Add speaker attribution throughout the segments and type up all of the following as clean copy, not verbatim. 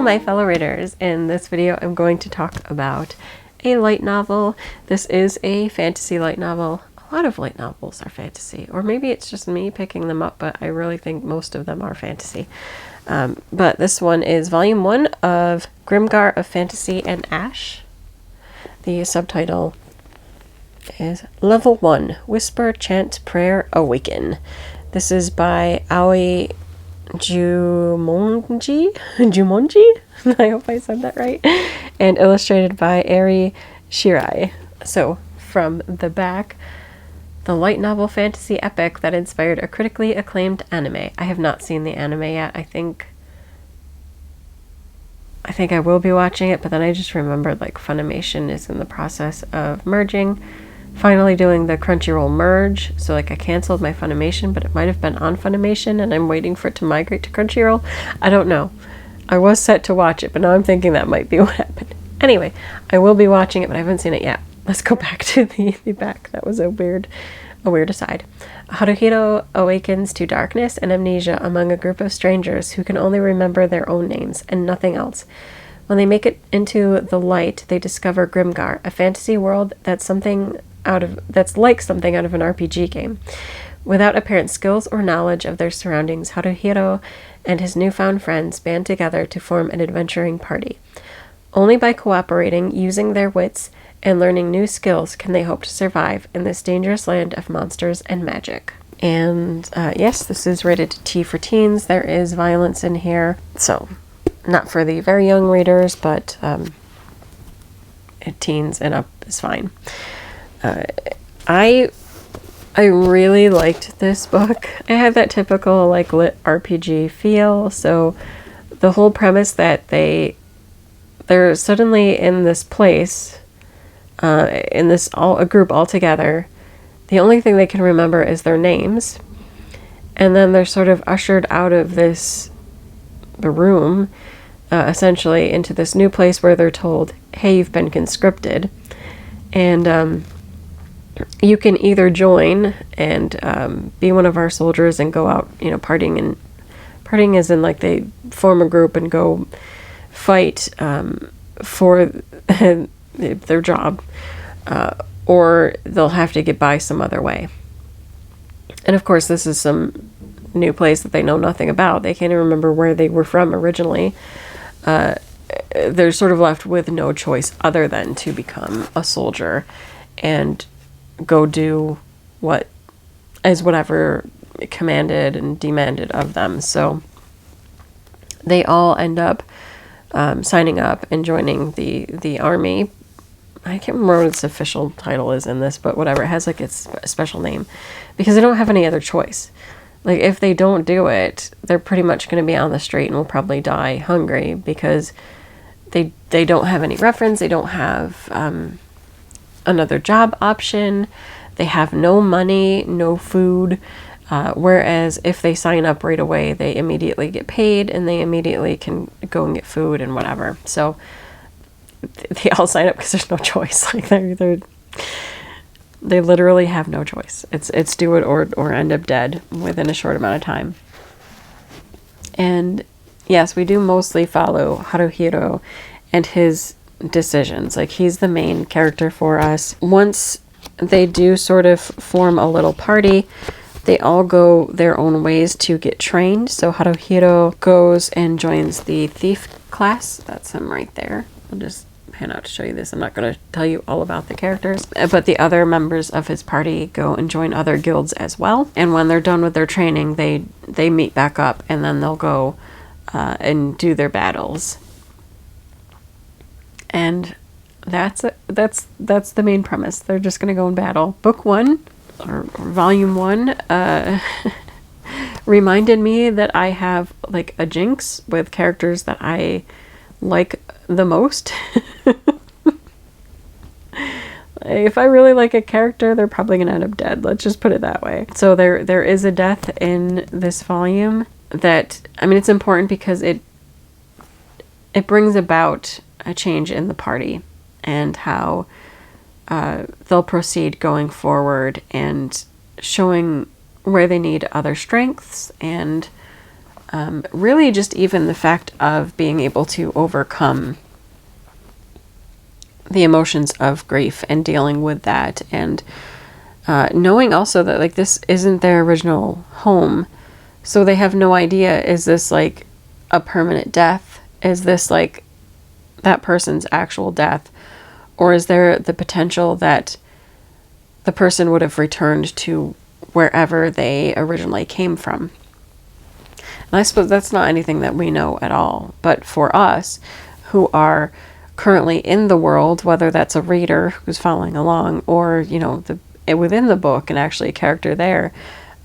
Speaker 1: my fellow readers. In this video I'm going to talk about a light novel. This is a fantasy light novel. A lot of light novels are fantasy, or maybe it's just me picking them up, but I really think most of them are fantasy. But this one is volume 1 of Grimgar of Fantasy and Ash. The subtitle is Level 1, Whisper, Chant, Prayer, Awaken. This is by Aoi Jumonji? I hope I said that right. And illustrated by Eri Shirai. So, from the back, the light novel fantasy epic that inspired a critically acclaimed anime. I have not seen the anime yet. I think I will be watching it, but then I just remembered like Funimation is in the process of merging, finally doing the Crunchyroll merge. So like I canceled my Funimation, but it might have been on Funimation and I'm waiting for it to migrate to Crunchyroll. I don't know. I was set to watch it, but now I'm thinking that might be what happened. Anyway, I will be watching it, but I haven't seen it yet. Let's go back to the back. That was a weird aside. Haruhiro awakens to darkness and amnesia among a group of strangers who can only remember their own names and nothing else. When they make it into the light, they discover Grimgar, a fantasy world that's like something out of an RPG game. Without apparent skills or knowledge of their surroundings, Haruhiro and his newfound friends band together to form an adventuring party. Only by cooperating, using their wits, and learning new skills can they hope to survive in this dangerous land of monsters and magic. And yes, this is rated T for teens. There is violence in here, so not for the very young readers, but teens and up is fine. I really liked this book. It had that typical like lit RPG feel. So the whole premise that they're suddenly in this place, in this a group all together. The only thing they can remember is their names, and then they're sort of ushered out of the room, essentially into this new place where they're told, "Hey, you've been conscripted, and you can either join and be one of our soldiers and go out, partying." And partying is in like they form a group and go fight for their job, or they'll have to get by some other way. And of course, this is some new place that they know nothing about. They can't even remember where they were from originally. They're sort of left with no choice other than to become a soldier and go do whatever commanded and demanded of them. So they all end up signing up and joining the army. I can't remember what its official title is in this, but whatever. It has like its special name because they don't have any other choice. Like if they don't do it, they're pretty much going to be on the street and will probably die hungry because they don't have any reference. They don't have another job option. They have no money, no food. Whereas if they sign up right away, they immediately get paid and they immediately can go and get food and whatever. So they all sign up because there's no choice. Like they literally have no choice. It's do it or end up dead within a short amount of time. And yes, we do mostly follow Haruhiro and his decisions. Like he's the main character for us. Once they do sort of form a little party, they all go their own ways to get trained. So Haruhiro goes and joins the thief class. That's him right there. I'll just pan out to show you this. I'm not going to tell you all about the characters. But the other members of his party go and join other guilds as well. And when they're done with their training, they meet back up and then they'll go and do their battles. And that's the main premise. They're just going to go and battle. Book 1 or volume 1 reminded me that I have like a jinx with characters that I like the most. If I really like a character, they're probably gonna end up dead. Let's just put it that way. So there is a death in this volume that, I mean, it's important because it brings about a change in the party and how they'll proceed going forward and showing where they need other strengths and Really just even the fact of being able to overcome the emotions of grief and dealing with that, and knowing also that like this isn't their original home, so they have no idea, is this like a permanent death? Is this like that person's actual death? Or is there the potential that the person would have returned to wherever they originally came from? And I suppose that's not anything that we know at all. But for us who are currently in the world, whether that's a reader who's following along or, you know, within the book and actually a character there,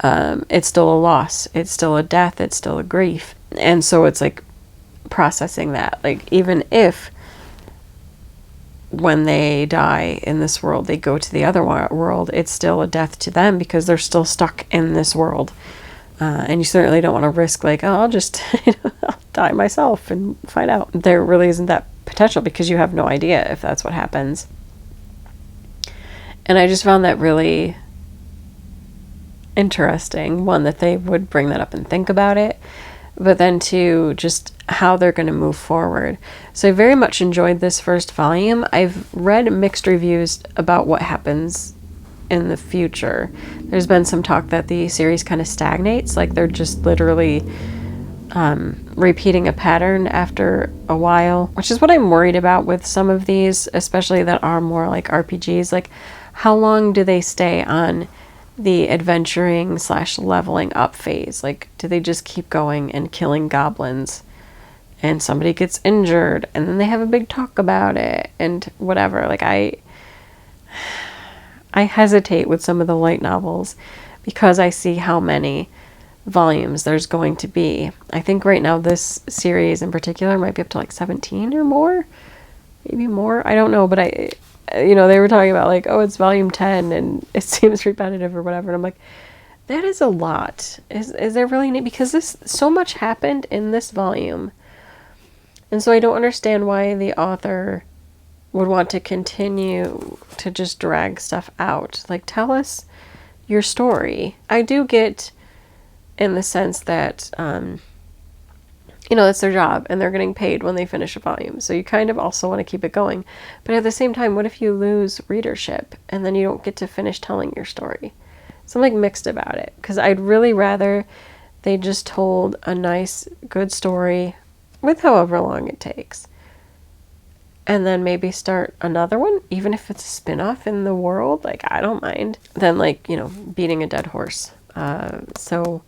Speaker 1: it's still a loss. It's still a death. It's still a grief. And so it's like processing that. Like, even if when they die in this world, they go to the other world, it's still a death to them because they're still stuck in this world. And you certainly don't want to risk like, oh, I'll just I'll die myself and find out. There really isn't that potential because you have no idea if that's what happens. And I just found that really interesting. One, that they would bring that up and think about it, but then two, just how they're going to move forward. So I very much enjoyed this first volume. I've read mixed reviews about what happens in the future. There's been some talk that the series kind of stagnates, like they're just literally repeating a pattern after a while, which is what I'm worried about with some of these, especially that are more like RPGs. Like, how long do they stay on the adventuring / leveling up phase? Like, do they just keep going and killing goblins and somebody gets injured and then they have a big talk about it and whatever? Like, I hesitate with some of the light novels because I see how many volumes there's going to be. I think right now this series in particular might be up to like 17 or more, maybe more. I don't know, but they were talking about like, oh, it's volume 10 and it seems repetitive or whatever. And I'm like, that is a lot. Is there really need? Because so much happened in this volume. And so I don't understand why the author would want to continue to just drag stuff out. Like, tell us your story. I do get in the sense that, it's their job and they're getting paid when they finish a volume. So you kind of also want to keep it going. But at the same time, what if you lose readership and then you don't get to finish telling your story? So I'm like mixed about it, because I'd really rather they just told a nice, good story with however long it takes. And then maybe start another one, even if it's a spin-off in the world. Like, I don't mind. Than like, beating a dead horse. So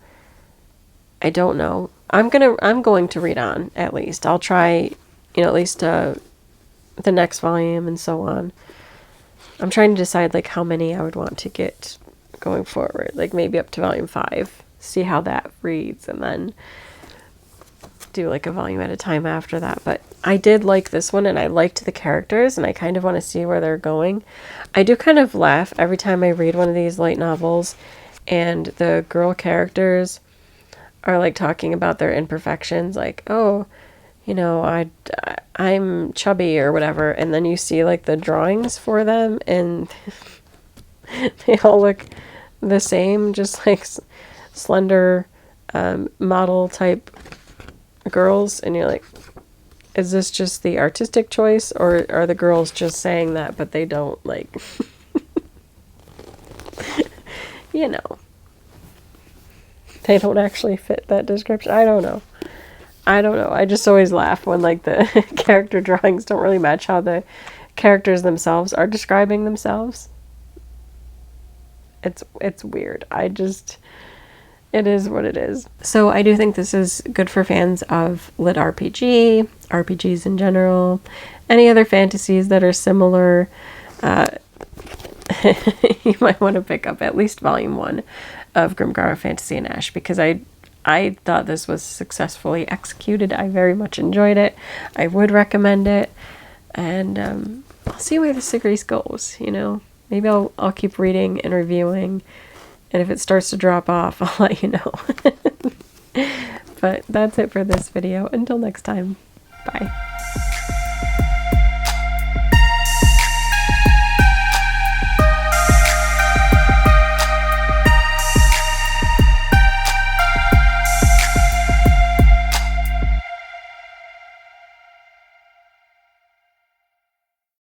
Speaker 1: I don't know. I'm going to read on, at least. I'll try, at least the next volume and so on. I'm trying to decide like how many I would want to get going forward. Like maybe up to volume 5. See how that reads, and then do like a volume at a time after that. But I did like this one, and I liked the characters, and I kind of want to see where they're going. I do kind of laugh every time I read one of these light novels and the girl characters are like talking about their imperfections, like, oh, I'm chubby or whatever, and then you see like the drawings for them and they all look the same, just like slender model type girls, and you're like, is this just the artistic choice, or are the girls just saying that but they don't like they don't actually fit that description? I don't know. I just always laugh when like the character drawings don't really match how the characters themselves are describing themselves. It's weird. It is what it is. So I do think this is good for fans of lit RPG, RPGs in general, any other fantasies that are similar. You might want to pick up at least volume 1 of Grimgar, Fantasy and Ash, because I thought this was successfully executed. I very much enjoyed it. I would recommend it, and I'll see where the series goes. Maybe I'll keep reading and reviewing, and if it starts to drop off, I'll let you know. But that's it for this video. Until next time, bye.